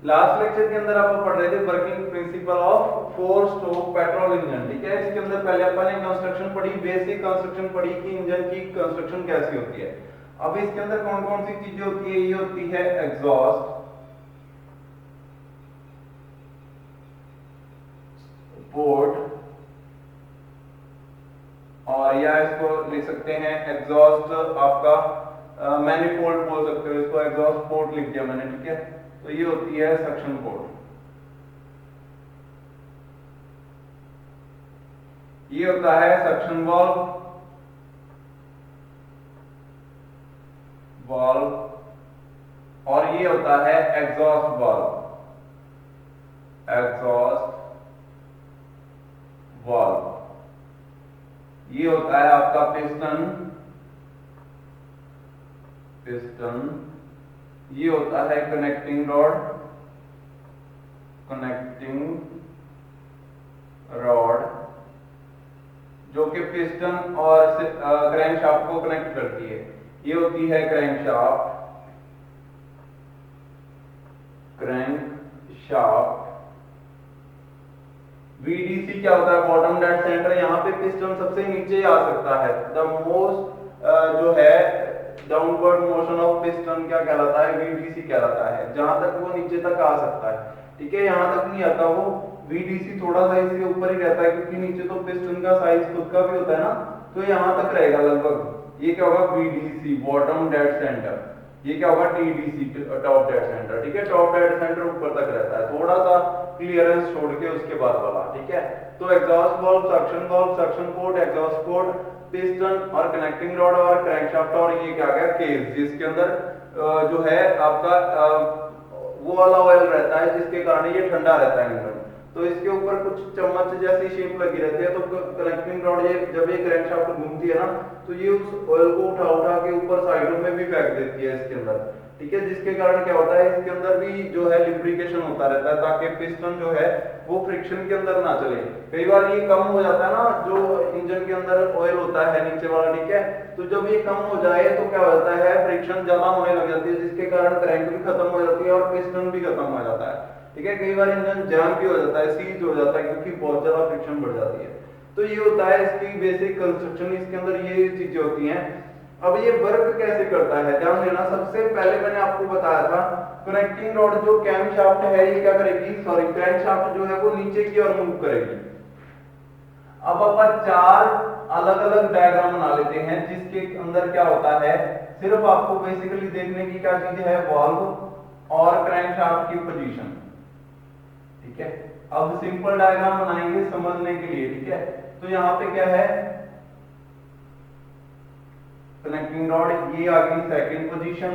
Last lecture के अंदर आप पढ़ रहे थे working principle of 4 stroke petrol engine. ठीक है, इसके अंदर पहले अपन ने कंस्ट्रक्शन पढ़ी, बेसिक कंस्ट्रक्शन पढ़ी कि इंजन की कंस्ट्रक्शन कैसी होती है। अब इसके अंदर कौन कौन सी चीजें होती है, ये होती है एग्जॉस्ट, पोर्ट, और या इसको लिख सकते हैं एग्जॉस्ट आपका मैनिफोल्ड बोल सकते हो इसको, एग्जॉस्ट पोर्ट लिख दिया मैंने। ठीक है, तो ये होती है सक्शन पोर्ट। ये होता है सक्शन वाल्व, और ये होता है एग्जॉस्ट वाल्व, एग्जॉस्ट वाल्व। ये होता है आपका पिस्टन, ये होता है कनेक्टिंग रॉड, जो कि पिस्टन और क्रैंकशाफ्ट को कनेक्ट करती है। ये होती है क्रैंकशाफ्ट, VDC क्या होता है, बॉटम डेड सेंटर। यहाँ पे पिस्टन सबसे नीचे आ सकता है। द मोस्ट जो है डाउनवर्ड मोशन ऑफ पिस्टन क्या कहलाता है, VDC कहलाता है, जहां तक वो नीचे तक आ सकता है। ठीक है, यहाँ तक नहीं आता वो, VDC थोड़ा सा इसके ऊपर ही रहता है, क्योंकि नीचे तो पिस्टन का साइज खुद का भी होता है ना, तो यहाँ तक रहेगा लगभग। ये क्या होगा, VDC बॉटम डेड सेंटर। ये क्या होगा, TDC टॉप डेड सेंटर। ठीक है, टॉप डेड सेंटर ऊपर तक रहता है, थोड़ा सा क्लियरेंस छोड़ के उसके बाद वाला। ठीक है, तो exhaust valve, suction port, exhaust port, piston और कनेक्टिंग रॉड और क्रैंकशाफ्ट, और ये क्या गया केज, जिसके अंदर जो है आपका वो वाला ऑयल रहता है, जिसके कारण ये ठंडा रहता है इंजन। तो इसके ऊपर कुछ चम्मच जैसी शेप लगी रहती है, तो कनेक्टिंग रॉड ये जब ये क्रैंकशाफ्ट घूमती है ना, तो ये उस ऑयल को उठा उठा के ऊपर साइडों में भी फेंक देती है इसके अंदर। ठीक है, जिसके कारण क्या होता है, इसके अंदर भी जो है लिब्रिकेशन होता रहता है, ताकि पिस्टन जो है वो फ्रिक्शन के अंदर ना चले। कई बार ये कम हो जाता है ना, जो इंजन के अंदर ऑयल होता है नीचे वाला। ठीक है, तो जब ये कम हो जाए तो क्या होता है, फ्रिक्शन ज्यादा होने लग जाती है, जिसके कारण क्रैंक भी खत्म हो जाती है और पिस्टन भी खत्म हो जाता है। ठीक है, कई बार इंजन जाम भी हो जाता है, सीज हो जाता है, क्योंकि बहुत ज्यादा फ्रिक्शन बढ़ जाती है। तो ये होता है इसकी बेसिक कंस्ट्रक्शन, इसके अंदर ये चीजें होती हैं। अब ये वर्क कैसे करता है, ध्यान देना। सबसे पहले मैंने आपको बताया था, कनेक्टिंग रॉड जो कैम शाफ्ट है ये क्या करेगी, सॉरी क्रैंक शाफ्ट जो है वो नीचे की ओर मूव करेगी। अब अपन 4 अलग अलग डायग्राम बना लेते हैं, जिसके अंदर क्या होता है, सिर्फ आपको बेसिकली देखने की क्या चीज है, वाल्व और क्रैंक शाफ्ट की पोजीशन। ठीक है, अब सिंपल डायग्राम बनाएंगे समझने के लिए। ठीक है, तो यहाँ पे क्या है, कनेक्टिंग रॉड, ये आ गई सेकंड पोजीशन।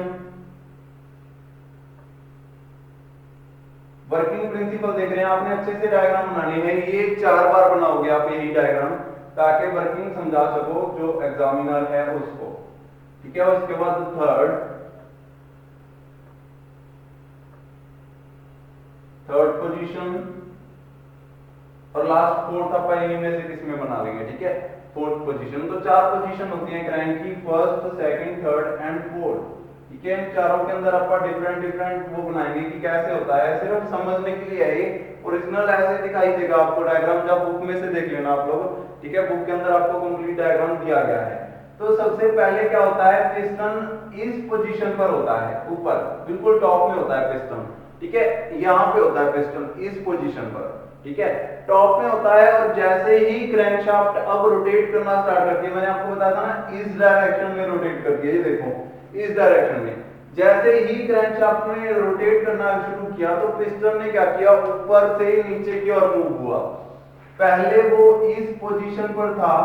वर्किंग प्रिंसिपल देख रहे हैं आपने, अच्छे से डायग्राम बनाने हैं, ये 4 बार बनाओगे आप यही डायग्राम, ताकि वर्किंग समझा सको जो एग्जामिनर है उसको। ठीक है, उसके बाद थर्ड पोजीशन, और लास्ट फोर्थ अपन इनमें से किस में बना लेंगे। ठीक है, फोर्थ पोजीशन। तो 4 पोजीशन होती है क्रैंक की, first, second, third and fourth. ठीक है, इन चारों के अंदर अपन डिफरेंट वो बनाएंगे कि कैसे होता है, सिर्फ समझने के लिए है। ओरिजिनल ऐसे दिखाई देगा आपको डायग्राम, जब बुक में से देख लेना आप लोग। ठीक है, बुक के अंदर आपको कंप्लीट डायग्राम दिया गया है। तो सबसे पहले क्या होता है, पिस्टन इस पोजीशन पर होता है, ऊपर बिल्कुल टॉप में होता है पिस्टन। ठीक है, यहाँ पे होता है पिस्टन इस पोजीशन पर। ठीक है, टॉप में होता है, और जैसे ही क्रैंकशाफ्ट अब रोटेट करना स्टार्ट करती है, मैंने आपको बताया था ना, इस डायरेक्शन में रोटेट करती है, ये देखो इस डायरेक्शन में। जैसे ही क्रैंकशाफ्ट ने रोटेट करना शुरू किया, तो पिस्टन ने क्या किया, ऊपर से नीचे की ओर मूव हुआ। पहले वो इस पोजीशन पर था,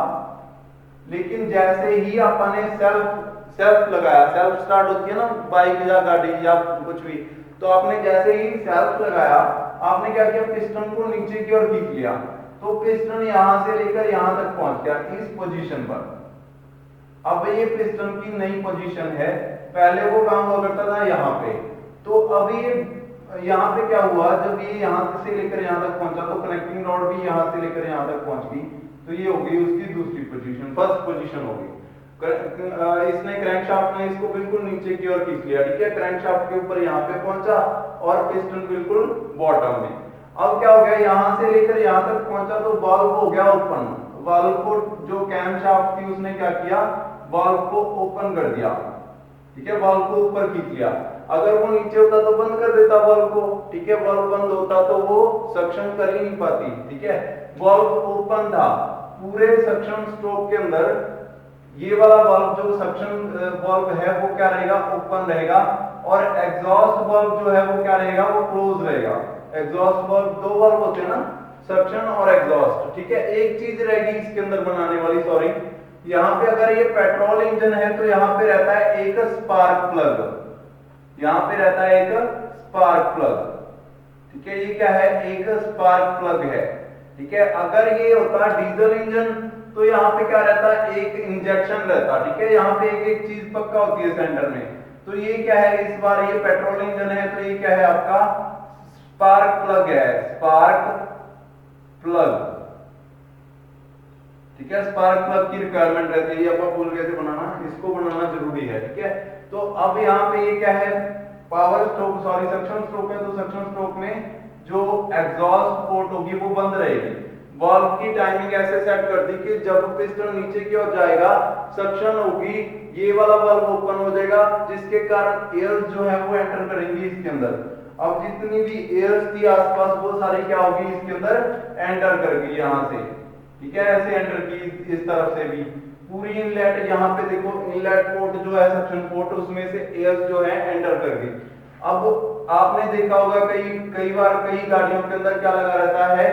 लेकिन जैसे ही आपने सेल्फ लगाया, सेल्फ स्टार्ट होती है ना बाइक या गाड़ी या कुछ भी, तो आपने जैसे ही सेल्फ लगाया, आपने क्या किया, पिस्टन को नीचे की ओर खींच लिया, तो पिस्टन यहां से लेकर यहां तक पहुंच गया इस पोजीशन पर। अब ये पिस्टन की नई पोजीशन है, पहले वो काम हुआ करता था यहाँ पे। तो अब ये यहाँ पे क्या हुआ, जब ये यहाँ से लेकर यहाँ तक पहुंचा, तो कनेक्टिंग रॉड भी यहाँ से लेकर यहाँ तक पहुंच गई, तो ये हो गई उसकी दूसरी पोजीशन, फर्स्ट पोजीशन हो गई। इसने क्रैंकशाफ्ट ने इसको बिल्कुल नीचे की ओर खींच लिया, ठीक है। क्रैंकशाफ्ट के ऊपर यहाँ पे पहुंचा और पिस्टन बिल्कुल बॉटम में। अब क्या हो गया, यहां से लेकर यहां तक पहुंचा तो वाल्व हो गया ओपन। वाल्व को जो कैमशाफ्ट थी उसने क्या किया, वाल्व को ओपन कर दिया, ठीक है। वाल्व को ऊपर खींच लिया। अगर वो नीचे होता तो बंद कर देता वाल्व को, ठीक है। वाल्व बंद होता तो वो सक्शन कर ही नहीं पाती, ठीक है। वाल्व ओपन था, पूरे सक्शन स्ट्रोक के अंदर ये वाला वाल्व जो सक्शन वाल्व है वो क्या रहेगा, ओपन रहेगा। और एग्जॉस्ट वाल्व जो है वो क्या रहेगा, वो क्लोज रहेगा। एग्जॉस्ट वाल्व, दो वाल्व होते हैं ना, सक्शन और एग्जॉस्ट, ठीक है। एक चीज रहेगी इसके अंदर बनाने वाली, सॉरी, यहाँ पे अगर ये पेट्रोल इंजन है तो यहाँ पे रहता है एक स्पार्क प्लग, यहाँ पे रहता है एक स्पार्क प्लग, ठीक है। ये क्या है, एक स्पार्क प्लग है, ठीक है। अगर ये होता डीजल इंजन तो यहाँ पे क्या रहता है, एक इंजेक्शन रहता, ठीक है। यहाँ पे एक एक चीज पक्का होती है सेंटर में। तो ये क्या है, इस बार ये पेट्रोल इंजन है तो ये क्या है आपका स्पार्क प्लग है, स्पार्क प्लग, ठीक है। स्पार्क प्लग की रिक्वायरमेंट रहती है, ये आपको भूल गए थे बनाना, इसको बनाना जरूरी है, ठीक है। तो अब यहाँ पे ये क्या है, power stroke, sorry suction stroke है, तो सक्शन स्ट्रोक में जो एग्जॉस्ट पोर्ट होगी वो बंद रहेगी। वाल्व की टाइमिंग ऐसे सेट कर दी कि जब पिस्टन नीचे की ओर जाएगा, सक्शन होगी, ये वाला वाल्व ओपन हो जाएगा, जिसके कारण एयर जो है वो एंटर करेंगी इसके अंदर। अब जितनी भी एयर्स थी आसपास वो सारी क्या होगी, इसके अंदर एंटर कर गई यहाँ से, ठीक है। ऐसे एंटर की, इस तरफ से भी पूरी इनलेट, यहाँ पे देखो इनलेट पोर्ट जो है सक्शन पोर्ट, उसमें से एयर जो है एंटर कर गई। अब आपने देखा होगा कई बार कई गाड़ियों के अंदर क्या लगा रहता है,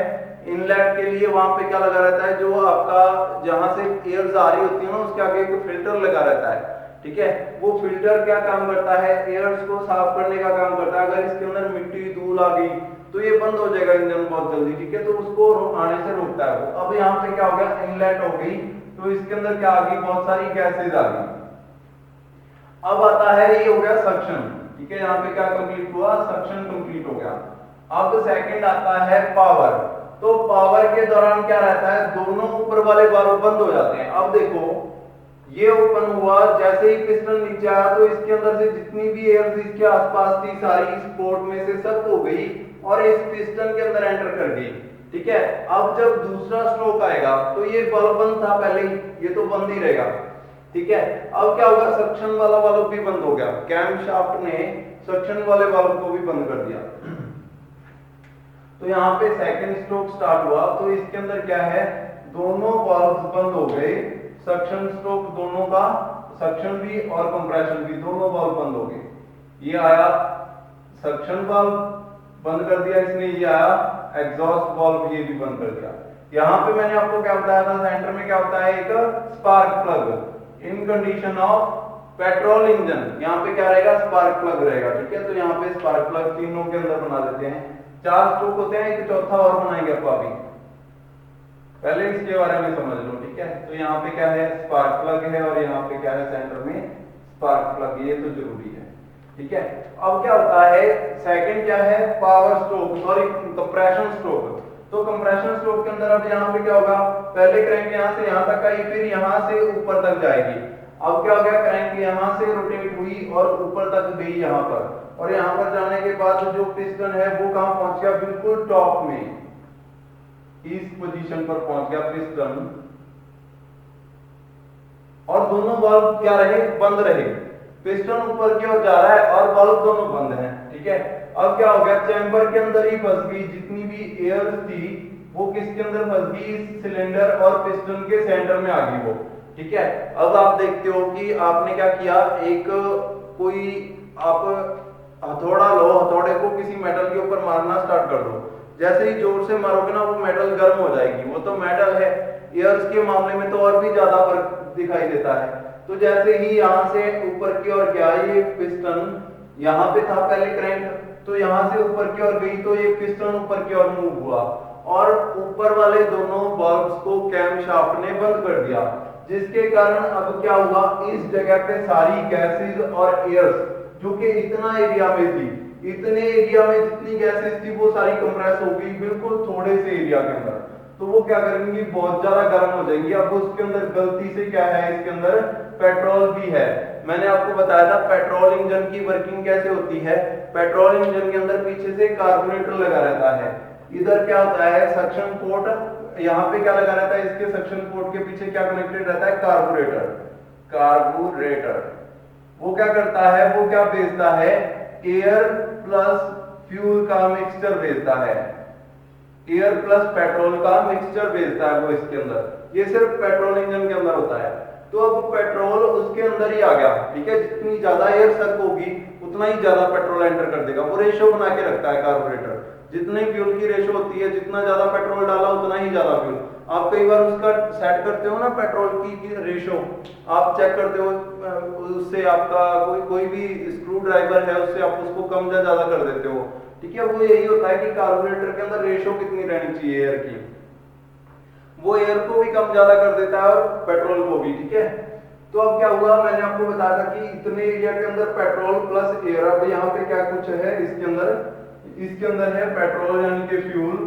इनलेट के लिए वहां पे क्या लगा रहता है, जो आपका जहां से एयर आ रही होती है ना उसके आगे एक फिल्टर लगा रहता है, ठीक है। वो फिल्टर क्या काम करता है, एयर्स को साफ करने का काम करता है। अगर इसके अंदर मिट्टी धूल आ गई तो ये बंद हो जाएगा इंजन बहुत जल्दी, ठीक है। तो उसको आने से रोकता है वो। अब यहाँ पे क्या हो गया, इनलेट हो गई तो इसके अंदर क्या आ गई, बहुत सारी गैसेज आ गई। अब आता है, ये हो गया सक्शन, ठीक है। यहाँ पे क्या कंप्लीट हुआ, सक्शन कंप्लीट हो गया। अब सेकंड आता है पावर। तो पावर के दौरान क्या रहता है, दोनों ऊपर वाले वाल्व बंद हो जाते हैं। अब देखो ये ओपन हुआ, जैसे ही पिस्टन नीचे आया तो इसके अंदर से जितनी भी एयर इसके आसपास थी सारी इस पोर्ट में से सब हो गई और इस पिस्टन के अंदर एंटर कर गई, ठीक है। अब जब दूसरा स्ट्रोक आएगा तो ये वाल्व बंद था पहले ही, ये तो बंद ही रहेगा, ठीक है। अब क्या होगा, सक्शन वाला वाल्व भी बंद हो गया। कैमशाफ्ट ने सक्शन वाले वाल्व को भी बंद कर दिया। तो यहाँ पे सेकंड स्ट्रोक स्टार्ट हुआ तो इसके अंदर क्या है, दोनों वाल्व बंद हो गए। सक्शन स्ट्रोक दोनों का, सक्शन भी और कंप्रेशन भी, दोनों वाल्व बंद हो गए। ये आया सक्शन वाल्व बंद कर दिया इसने, ये आया एग्जॉस्ट वाल्व, ये भी बंद कर दिया। यहाँ पे मैंने आपको क्या बताया था, सेंटर में क्या होता है, एक spark plug. In condition of petrol engine यहाँ पे क्या रहेगा, स्पार्क प्लग रहेगा, ठीक है। तो यहाँ पे स्पार्क प्लग तीनों के अंदर बना देते हैं। 4 स्ट्रोक होते हैं, एक चौथा और बनाएंगे आपको अभी, पहले इसके बारे में समझ लो, ठीक है। तो यहाँ पे क्या है, स्पार्क प्लग है और यहाँ पे क्या है, सेंटर में स्पार्क प्लग, ये तो जरूरी है, ठीक है। अब क्या होता है, सेकंड क्या है, power stroke, sorry compression stroke. तो कंप्रेशन स्ट्रोक के अंदर अब यहाँ पे क्या होगा, पहले क्रैंक यहाँ से यहाँ तक आई, फिर यहाँ से ऊपर तक जाएगी। अब क्या हो गया, क्रैंक यहाँ से रोटेट हुई और ऊपर तक गई यहाँ पर, और यहाँ पर जाने के बाद जो पिस्टन है वो कहाँ पहुंच गया, बिल्कुल टॉप में, इस पोजीशन पर पहुंच गया पिस्टन। और दोनों वाल्व क्या रहे, बंद रहे। पिस्टन ऊपर की ओर जा रहा है और वाल्व दोनों बंद हैं, ठीक है। अब क्या हो गया, चैम्बर के अंदर ही फंस गई, जितनी भी एयर थी वो किसके अंदर फंस गई, सिलेंडर और पिस्टन के सेंटर में आ गई वो, ठीक है। अब आप देखते हो कि आपने क्या किया, एक कोई आप हथौड़ा लो, हथौड़े को किसी मेटल के ऊपर मारना स्टार्ट कर दो। जैसे ही जोर से मारोगे ना वो मेटल गर्म हो जाएगी, वो तो मेटल है। एयर्स के मामले में तो और भी ज्यादा फर्क दिखाई देता है। तो जैसे ही यहाँ से ऊपर की ओर गया ये पिस्टन, यहाँ पे था पहले क्रैंक, तो यहाँ से ऊपर की ओर गई तो ये पिस्टन ऊपर की ओर मूव हुआ और ऊपर वाले दोनों वाल्व्स को कैमशाफ्ट ने बंद कर दिया, जिसके कारण अब क्या हुआ, इस जगह पे सारी गैसेज और एयर्स जो कि इतना एरिया में थी, इतने एरिया में जितनी गैसेज थी वो सारी कंप्रेस हो गई बिल्कुल थोड़े से एरिया के अंदर। तो वो क्या करेंगी, बहुत ज्यादा गर्म हो जाएंगी। अब उसके अंदर गलती से क्या है, इसके अंदर पेट्रोल भी है। मैंने आपको बताया था पेट्रोल इंजन की वर्किंग कैसे होती है। पेट्रोल इंजन के अंदर पीछे से कार्बोरेटर लगा रहता है। इधर क्या होता है, सक्शन पोर्ट, यहाँ पे क्या लगा रहता है, इसके सक्शन पोर्ट के पीछे क्या कनेक्टेड रहता है, कार्बोरेटर। कार्बोरेटर वो क्या करता है, वो क्या भेजता है, एयर प्लस फ्यूल का मिक्सचर भेजता है। एयर प्लस पेट्रोल का मिक्सचर भेजता है वो इसके अंदर। ये सिर्फ पेट्रोल इंजन के अंदर होता है। तो अब पेट्रोल उसके अंदर ही आ गया, ठीक है। जितनी ज्यादा एयर सक होगी उतना ही ज्यादा पेट्रोल एंटर कर देगा। वो रेशो बना के रखता है कार्बोरेटर। जितनी फ्यूल की रेशो होती है, जितना ज्यादा पेट्रोल डाला उतना ही ज्यादा फ्यूल। आप कई बार उसका सेट करते हो ना, पेट्रोल की रेशो आप चेक करते हो, उससे आपका कोई भी स्क्रू ड्राइवर है उससे आप उसको कम या ज्यादा कर देते हो, ठीक है। वो यही होता है कि कार्बोरेटर के अंदर रेशो कितनी रहनी चाहिए एयर की, वो एयर को भी कम ज्यादा कर देता है और पेट्रोल को भी, ठीक है। तो अब क्या हुआ, मैंने आपको बताया था कि इतने एरिया के अंदर पेट्रोल प्लस एयर। अब यहाँ पे क्या कुछ है इसके अंदर है पेट्रोल यानी कि फ्यूल,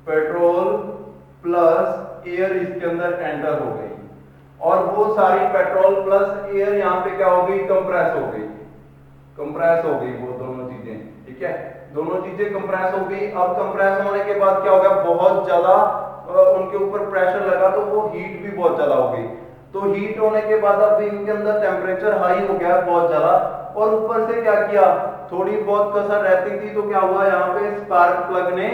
पेट्रोल प्लस एयर इसके अंदर एंटर हो गई, और वो सारी पेट्रोल प्लस एयर यहाँ पे क्या हो गई, कंप्रेस हो गई। कंप्रेस हो गई वो दोनों चीजें, ठीक है। दोनों चीजें कंप्रेस हो गई। अब कंप्रेस होने के बाद क्या हो गया, बहुत ज्यादा उनके ऊपर प्रेशर लगा तो वो हीट भी बहुत ज्यादा हो गई। तो हीट होने के बाद अब इनके अंदर टेम्परेचर हाई हो गया बहुत ज्यादा, और ऊपर से क्या किया, थोड़ी बहुत कसर रहती थी तो क्या हुआ, यहाँ पे स्पार्क प्लग ने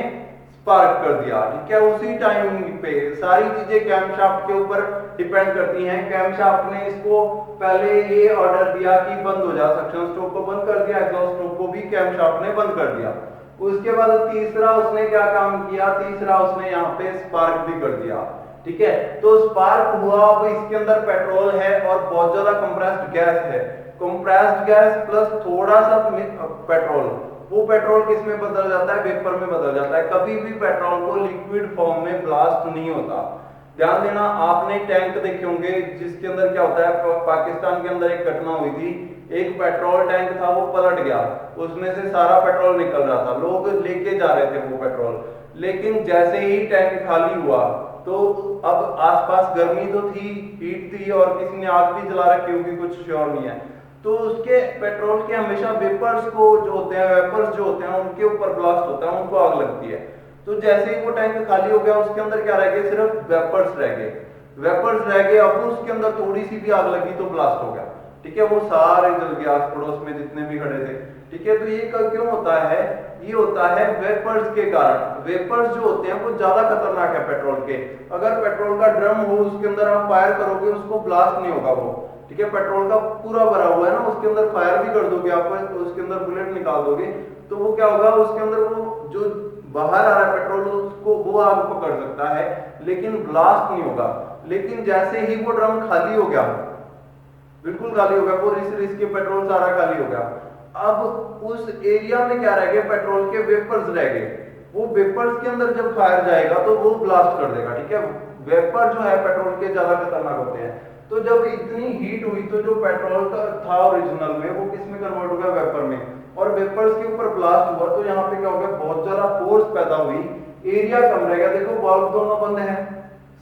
स्पार्क कर दिया, ठीक है। उसी टाइम पे सारी चीजें कैमशाफ्ट के ऊपर डिपेंड करती हैं। कैमशाफ्ट ने इसको पहले ये ऑर्डर दिया कि बंद हो जा, सक्शन स्ट्रोक को बंद कर दिया, एग्जॉस्ट स्ट्रोक को भी कैमशाफ्ट ने बंद कर दिया। उसके बाद तीसरा उसने क्या काम किया, तीसरा उसने यहाँ पे स्पार्क भी कर दिया, ठीक है। तो स्पार्क हुआ, अब इसके अंदर पेट्रोल है और बहुत ज्यादा कंप्रेस्ड गैस है। कंप्रेस्ड गैस प्लस थोड़ा सा पेट्रोल, वो पेट्रोल किस में बदल जाता है, वेपर में बदल जाता है। कभी भी पेट्रोल को लिक्विड फॉर्म में ब्लास्ट नहीं होता। ध्यान देना, आपने टैंक देखे होंगे जिसके अंदर क्या होता है, पाकिस्तान के अंदर एक घटना हुई थी, एक पेट्रोल टैंक था वो पलट गया, उसमें से सारा पेट्रोल निकल रहा था, लोग लेके जा रहे थे वो पेट्रोल। लेकिन जैसे ही टैंक खाली हुआ तो अब आसपास गर्मी तो थी, हीट थी, और किसी ने आग भी जला रखी होगी, कुछ श्योर नहीं है। तो उसके पेट्रोल के हमेशा वेपर्स को जो होते हैं, वेपर्स जो होते हैं उनके ऊपर ब्लास्ट होता है, उनको आग लगती है। तो जैसे ही वो टैंक खाली हो गया, उसके अंदर क्या रह गए, सिर्फ वेपर्स रह गए। वेपर्स रह गए, अब उसके अंदर थोड़ी सी भी आग लगी तो ब्लास्ट हो गया, ठीक है। वो सारे जल गए आस पड़ोस में जितने भी खड़े थे, ठीक है। तो ये क्यों होता है, ये होता है वेपर्स के कारण। वेपर्स जो होते हैं वो ज्यादा खतरनाक है पेट्रोल के। अगर पेट्रोल का ड्रम हो, उसके अंदर आप फायर करोगे, उसको ब्लास्ट नहीं होगा वो, ठीक है। पेट्रोल का पूरा भरा हुआ है ना, उसके अंदर फायर भी कर दोगे आप, तो उसके अंदर बुलेट निकाल दोगे तो वो क्या होगा, उसके अंदर वो जो बाहर आ रहा है पेट्रोल, उसको वो आग पकड़ सकता है लेकिन ब्लास्ट नहीं होगा। लेकिन जैसे ही वो ड्रम खाली हो गया, बिल्कुल खाली हो गया, वो रिस के पेट्रोल सारा खाली हो गया, अब उस एरिया में क्या रह गए, पेट्रोल के वेपर्स रह गए। वो वेपर्स के अंदर जब फायर जाएगा तो वो ब्लास्ट कर देगा, ठीक है। वेपर जो है पेट्रोल के ज्यादा खतरनाक होते हैं। तो जब इतनी हीट हुई तो जो पेट्रोल का था ओरिजिनल में, वो किस में कन्वर्ट हो गया, वेपर में, और वेपर्स के ऊपर ब्लास्ट हुआ तो यहाँ पे क्या हो गया, बहुत ज्यादा फोर्स पैदा हुई, एरिया कम रह गया। देखो वाल्व दोनों बंद है,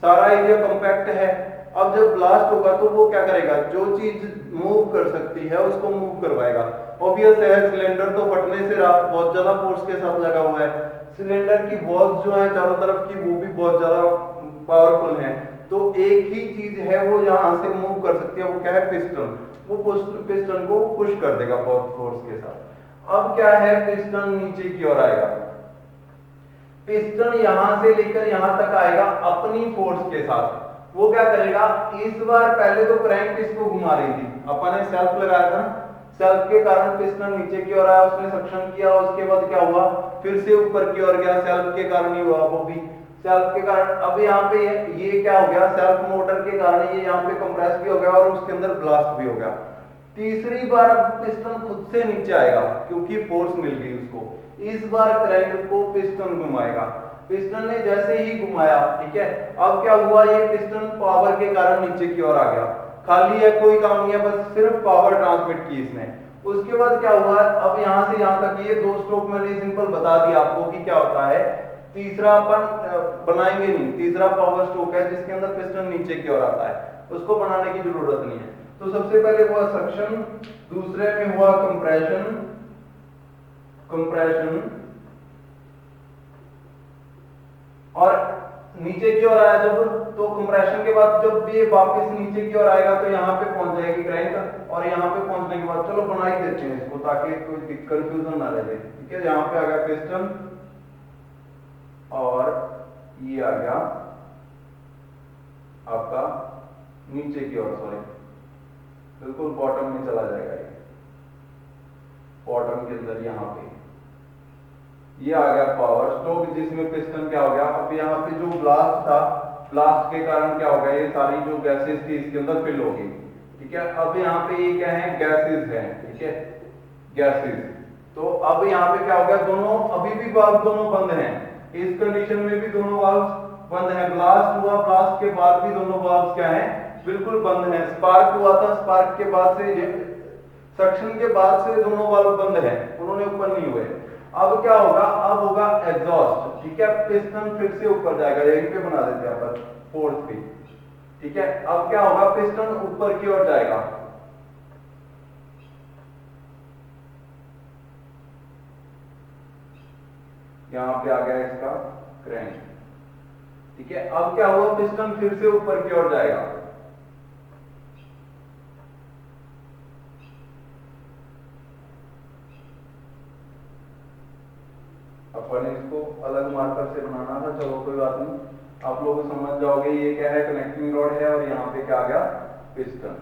सारा एरिया कॉम्पैक्ट है। अब जब ब्लास्ट होगा तो वो क्या करेगा, जो चीज मूव कर सकती है उसको मूव करवाएगा। ऑब्वियस है, सिलेंडर तो फटने से बहुत ज्यादा फोर्स के साथ लगा हुआ है। सिलेंडर की वॉल्स जो है चारों तरफ की, वो भी बहुत ज्यादा पावरफुल है। तो एक ही चीज है वो यहां से मूव कर सकती है, वो क्या है, पिस्टन। वो पिस्टन को पुश कर देगा बहुत फोर्स के साथ। अब क्या है, पिस्टन नीचे की ओर आएगा, पिस्टन यहां से लेकर यहां तक आएगा अपनी फोर्स के साथ। वो क्या करेगा, इस बार पहले तो क्रैंक इसको घुमा रही थी, अपन ने सेल्फ लगाया था, सेल्फ के कारण पिस्टन नीचे की ओर आया, उसने सक्शन किया, उसके बाद क्या हुआ, फिर से ऊपर की ओर गया, सेल्फ के कारण ही हुआ वो भी, सेल्फ के कारण। अब यहाँ पे ये क्या हो गया, सेल्फ मोटर के कारण ये यहाँ पे कंप्रेस भी हो गया और उसके अंदर ब्लास्ट भी हो गया। तीसरी बार अब पिस्टन खुद से नीचे आएगा क्योंकि फोर्स मिल गई उसको। इस बार क्रैंक को पिस्टन घुमाएगा, पिस्टन ने जैसे ही घुमाया, ठीक है, अब क्या हुआ, ये पिस्टन पावर के कारण नीचे की ओर आ गया, खाली है, कोई काम नहीं है, बस सिर्फ पावर ट्रांसमिट की इसने। उसके बाद क्या हुआ, अब यहां से यहां तक ये दो स्ट्रोक मैंने सिंपल बता दिया आपको कि क्या होता है। तीसरा अपन बनाएंगे नहीं, तीसरा पावर स्ट्रोक है जिसके अंदर पिस्टन नीचे की ओर आता है। उसको बनाने की जरूरत नहीं है। तो सबसे पहले हुआ सक्शन, दूसरे में हुआ कंप्रेशन, कंप्रेशन, और नीचे की ओर आया जब, तो कंप्रेशन के बाद जब ये वापस नीचे की ओर आएगा तो यहाँ पे पहुंच जाएगी क्रैंक, और यहाँ पे पहुंचने के बाद चलो बना ही देते हैं इसको ताकि कोई कंफ्यूजन ना रहे। ठीक है, यहाँ पे आ गया पिस्टन और ये आ गया आपका नीचे की ओर, सॉरी बिल्कुल बॉटम में चला जाएगा, ये बॉटम के अंदर यहाँ पे ये आ गया पावर स्ट्रोक, जिसमें पिस्टन क्या हो गया, अब यहाँ पे जो ब्लास्ट था, ब्लास्ट के कारण क्या हो गया, ये सारी जो गैसेस थी इसके अंदर फिल हो गई। ठीक है, अब यहाँ पे ये क्या है, गैसेस हैं। ठीक है, गैसेस, तो अब यहाँ पे क्या हो गया, दोनों अभी भी वाल्व दोनों बंद हैं, इस कंडीशन में भी दोनों वाल्व बंद हैं। ब्लास्ट हुआ, ब्लास्ट के बाद भी दोनों वाल्व क्या है, बिल्कुल बंद हैं। स्पार्क हुआ था, स्पार्क के बाद से, सक्शन के बाद से दोनों वाल्व बंद हैं, उन्होंने ओपन नहीं हुए। अब क्या होगा, अब होगा एग्जॉस्ट। ठीक है, पिस्टन फिर से ऊपर जाएगा, यहीं पे बना देते हैं अपन फोर्थ पे। ठीक है, अब क्या होगा, पिस्टन ऊपर की ओर जाएगा, यहां पे आ गया इसका क्रैंक। ठीक है, अब क्या हुआ, पिस्टन फिर से ऊपर की ओर जाएगा, अपन इसको अलग मार्कर से बनाना था, चलो कोई बात नहीं, आप लोग समझ जाओगे। ये क्या है, कनेक्टिंग रॉड है, और यहाँ पे क्या आ गया, पिस्टन।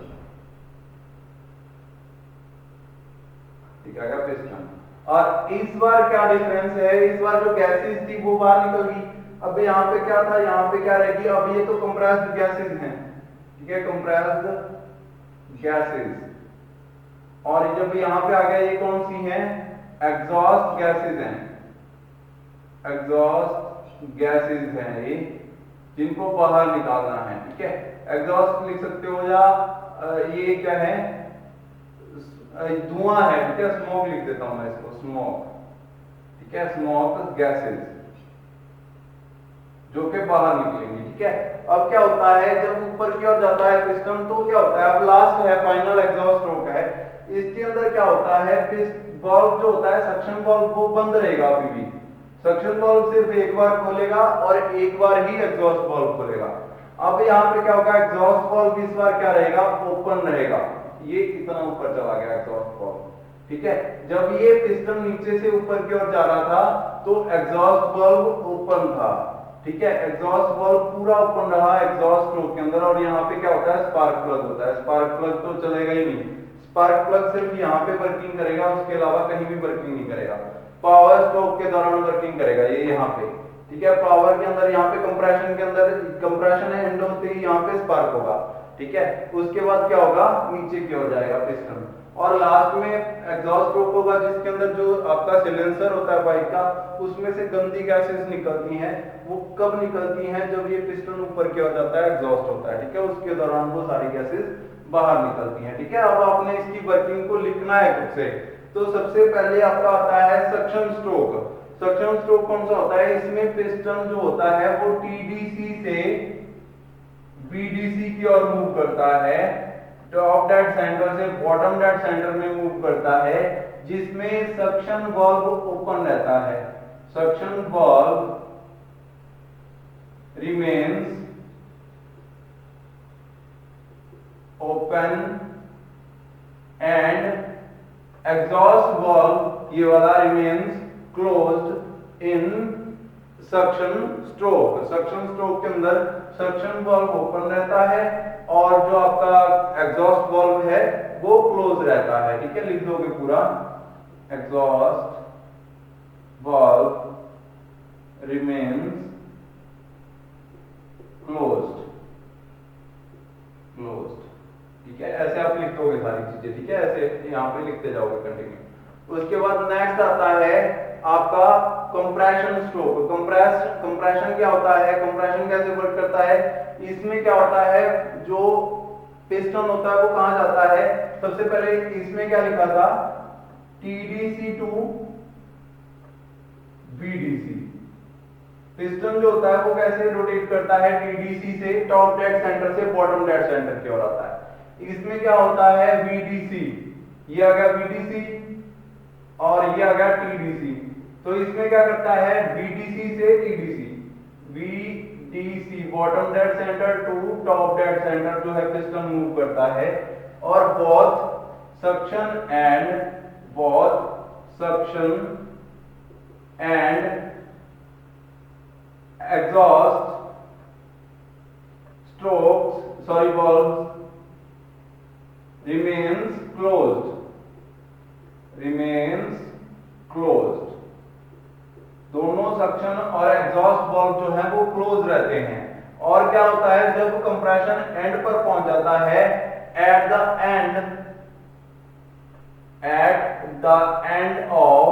ठीक है, पिस्टन। और इस बार क्या डिफरेंस है, इस बार जो गैसेस थी वो बाहर निकल गई। अब यहाँ पे क्या था, यहाँ पे क्या रहेगी, अब ये तो कंप्रेस्ड गैसेस हैं। ठीक है, कंप्रेस्ड गैसेस, और जब यहाँ पे आ गया, ये कौन सी है, एग्जॉस्ट गैसेस हैं, एग्जॉस्ट गैसेस हैं ये, जिनको बाहर निकालना है। ठीक है, एग्जॉस्ट लिख सकते हो, या ये क्या है, धुआं है। ठीक है, स्मोक लिख देता हूं मैं इसको, स्मोक। ठीक है, स्मोक गैसेस जो कि बाहर निकलेंगी। ठीक है, अब क्या होता है, जब ऊपर की ओर जाता है पिस्टन, तो क्या होता है, अब लास्ट है, फाइनल एग्जॉस्ट स्ट्रोक है, इसके अंदर क्या होता है, वाल्व जो होता है सक्शन वाल्व, वो बंद रहेगा अभी भी। सक्शन वाल्व सिर्फ एक बार खोलेगा और एक बार ही एग्जॉस्ट वाल्व खोलेगा। अब यहाँ पे क्या होगा, एग्जॉस्ट वाल्व इस बार क्या रहेगा, ओपन रहेगा, ये इतना ऊपर चला गया एग्जॉस्ट वाल्व। ठीक है, जब ये पिस्टन नीचे से ऊपर की ओर जा रहा था तो एग्जॉस्ट वाल्व ओपन था। ठीक है, एग्जॉस्ट वाल्व पूरा ओपन रहा एग्जॉस्ट स्ट्रोक के अंदर, और यहाँ पे क्या होता है, स्पार्क प्लग होता है। स्पार्क प्लग तो चलेगा ही नहीं, स्पार्क प्लग सिर्फ यहाँ पे वर्किंग करेगा, उसके अलावा कहीं भी वर्किंग नहीं करेगा। पावर स्ट्रोक के दौरान वर्किंग करेगा ये यहाँ पे। ठीक है, पावर के अंदर, यहाँ पे कंप्रेशन के अंदर, कंप्रेशन एंड होते ही यहाँ पे स्पार्क होगा। ठीक है, उसके बाद क्या होगा, नीचे की ओर जाएगा पिस्टन, और लास्ट में एग्जॉस्ट स्ट्रोक होगा, जिसके अंदर जो आपका सिलेंसर होता है बाइक का, उसमें से गंदी गैसेस निकलती हैं। वो कब निकलती हैं, जब ये पिस्टन ऊपर की ओर जाता है, एग्जॉस्ट होता है। ठीक है, उसके दौरान वो सारी गैसेस बाहर निकलती हैं। ठीक है, अब आपने इसकी वर्किंग को लिखना है खुद से। तो सबसे पहले आपका आता है सक्शन स्ट्रोक। सक्शन स्ट्रोक कौन सा होता है, इसमें पिस्टन जो होता है वो टीडीसी से बीडीसी की ओर मूव करता है, टॉप डेड सेंटर से बॉटम डेड सेंटर में मूव करता है, जिसमें सक्शन वाल्व ओपन रहता है। Suction valve remains open and exhaust valve, ये वाला, रिमेन्स क्लोज्ड इन सक्शन स्ट्रोक। सक्शन स्ट्रोक के अंदर सक्शन वाल्व ओपन रहता है और जो आपका एग्जॉस्ट वाल्व है वो क्लोज रहता है। ठीक है, लिख दोगे पूरा, exhaust valve remains closed, closed. ठीक है, ऐसे आप लिख दोगे सारी चीजें। ठीक है, ऐसे यहाँ पे लिखते जाओगे कंटिन्यू। उसके बाद नेक्स्ट आता है आपका कंप्रेशन स्ट्रोक। कंप्रेशन क्या होता है, कंप्रेशन कैसे वर्क करता है, इसमें क्या होता है, जो पिस्टन होता है वो कहां जाता है, सबसे पहले इसमें क्या लिखा था, टीडीसी टू बीडीसी। पिस्टन जो होता है वो कैसे रोटेट करता है, टीडीसी से टॉप डेड सेंटर से बॉटम डेड सेंटर की ओर आता है। इसमें क्या होता है, वीडीसी, ये आ गया वीडीसी और ये आ गया टीडीसी। तो इसमें क्या करता है, वीडीसी से TDC, BDC bottom dead centre to top dead centre जो है पिस्टन मूव करता है। और both suction and exhaust strokes valves remains closed। दोनों सक्शन और एग्जॉस्ट वाल्व जो है वो क्लोज रहते हैं। और क्या होता है, जब कंप्रेशन एंड पर पहुंच जाता है, at the end of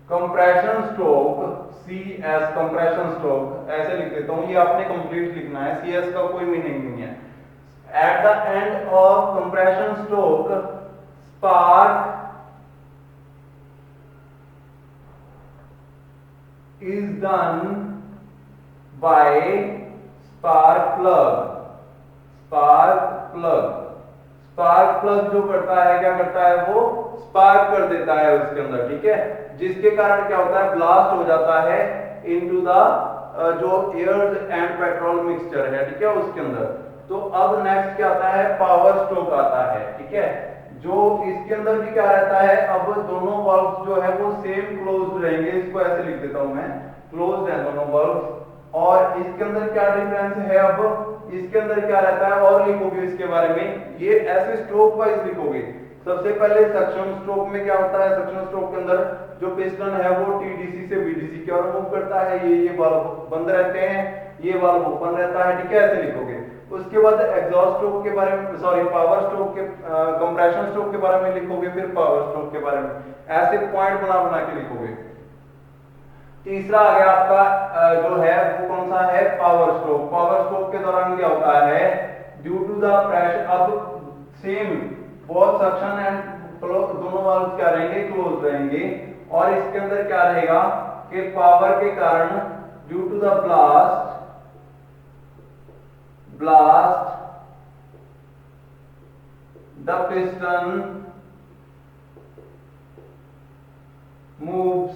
compression stroke, CS compression stroke ऐसे लिख देता हूं, ये आपने कंप्लीट लिखना है, CS का कोई मीनिंग नहीं है। At the end of compression stroke spark is done by spark plug जो करता है, क्या करता है, वो स्पार्क कर देता है उसके अंदर, ठीक है, जिसके कारण क्या होता है, ब्लास्ट हो जाता है इनटू द जो एयर एंड पेट्रोल मिक्सचर है, ठीक है, उसके अंदर। तो अब नेक्स्ट क्या आता है, पावर स्ट्रोक आता है, ठीक है, जो इसके अंदर भी क्या रहता है, अब दोनों वाल्व्स जो है वो सेम क्लोज रहेंगे, इसको ऐसे लिख देता हूं मैं, क्लोज है दोनों वाल्व्स। और इसके अंदर क्या डिफरेंस है, अब इसके अंदर क्या रहता है, और लिखोगे इसके बारे में, ये ऐसे स्ट्रोक वाइज लिखोगे। सबसे पहले सक्शन स्ट्रोक में क्या होता है, सक्शन स्ट्रोक के अंदर जो पिस्टन है वो टीडीसी से बीडीसी की ओर मूव करता है, ये वाल्व बंद रहते हैं, ये वाल्व ओपन रहता है, ठीक है, ऐसे लिखोगे। उसके बाद एग्जॉस्ट स्ट्रोक के बारे में, सॉरी पावर स्ट्रोक के कंप्रेशन स्ट्रोक के बारे में लिखोगे, फिर पावर स्ट्रोक के बारे में, ऐसे पॉइंट बना के लिखोगे। तीसरा आ गया आपका जो है वो कौन सा है, पावर स्ट्रोक। पावर स्ट्रोक के दौरान क्या होता है, ड्यू टू द प्रेशर, अब सेम बोथ सक्शन एंड दोनों वाल्व क्या रहेंगे, क्लोज रहेंगे। और इसके अंदर क्या रहेगा कि पावर के कारण due to the blast the piston moves.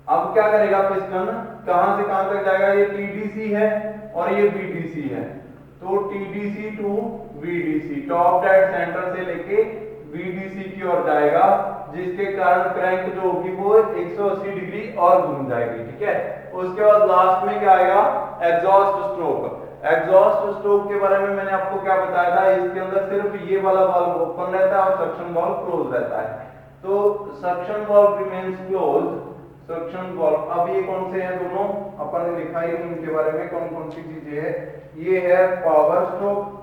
अब क्या करेगा पिस्टन, कहां से कहां तक जाएगा, ये टीडीसी है और ये बीडीसी है, तो TDC to BDC, top dead centre से लेके वीडीसी की ओर जाएगा, जिसके कारण क्रैंक जो होगी वो 180 डिग्री और घूम जाएगी, ठीक है। उसके बाद लास्ट में क्या आएगा, एग्जॉस्ट स्ट्रोक। एग्जॉस्ट स्ट्रोक के बारे में मैंने आपको क्या बताया था, इसके अंदर सिर्फ ये वाला वाल्व ओपन रहता है और सक्शन वाल्व क्लोज रहता है। तो suction valve remains close, suction valve. अब ये कौन से हैं दोनों, अपन ने लिखा है इनके बारे में कौन कौन सी चीजें है, ये है पावर स्ट्रोक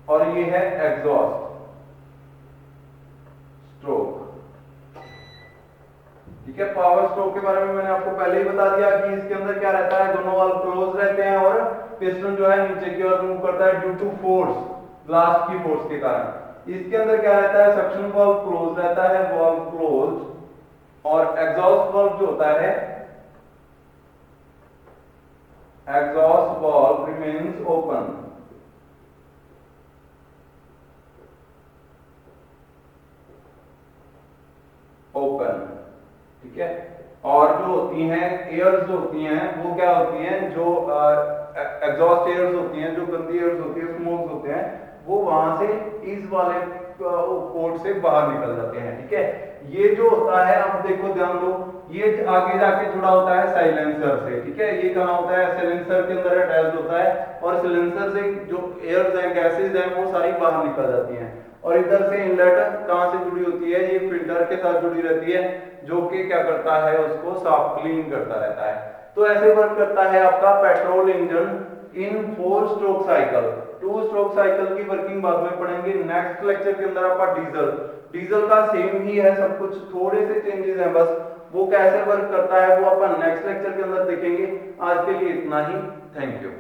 और ये है एग्जॉस्ट स्ट्रोक, ठीक है। पावर स्ट्रोक के बारे में मैंने आपको पहले ही बता दिया कि इसके अंदर क्या रहता है, दोनों वाल्व क्लोज रहते हैं और पिस्टन जो है नीचे की ओर मूव करता है ड्यू टू फोर्स, ब्लास्ट की फोर्स के कारण। इसके अंदर क्या रहता है, सक्शन वाल्व क्लोज रहता है, वाल्व क्लोज, और एग्जॉस्ट वाल्व जो होता है, एग्जॉस्ट वाल्व रिमेन्स ओपन। ठीक है। और जो होती हैं एयर्स जो होती हैं वो क्या होती हैं, जो एग्जॉस्ट एयर्स होती हैं, जो गंदी एयर्स होती है, स्मोक्स होते हैं, वो वहां से इस वाले पोर्ट से बाहर निकल जाते हैं, ठीक है। ये जो होता है, अब देखो ध्यान दो, ये आगे जाके जुड़ा होता है साइलेंसर से, ठीक है। ये कहाँ होता है, साइलेंसर के अंदर अटैच होता है, और साइलेंसर से जो एयर्स हैं, गैसेज हैं, वो सारी बाहर निकल जाती हैं। और इधर से इनलेट कहां से जुड़ी होती है, ये फिल्टर के साथ जुड़ी रहती है, जो कि क्या करता है, उसको साफ क्लीन करता रहता है। तो ऐसे वर्क करता है आपका पेट्रोल इंजन इन 4 स्ट्रोक साइकिल। 2 स्ट्रोक साइकिल की वर्किंग बाद में पढ़ेंगे। नेक्स्ट लेक्चर के अंदर आपका डीजल का सेम ही है, सब कुछ थोड़े से चेंजेस हैं बस, वो कैसे वर्क करता है वो अपन नेक्स्ट लेक्चर के अंदर देखेंगे। आज के लिए इतना ही, थैंक यू।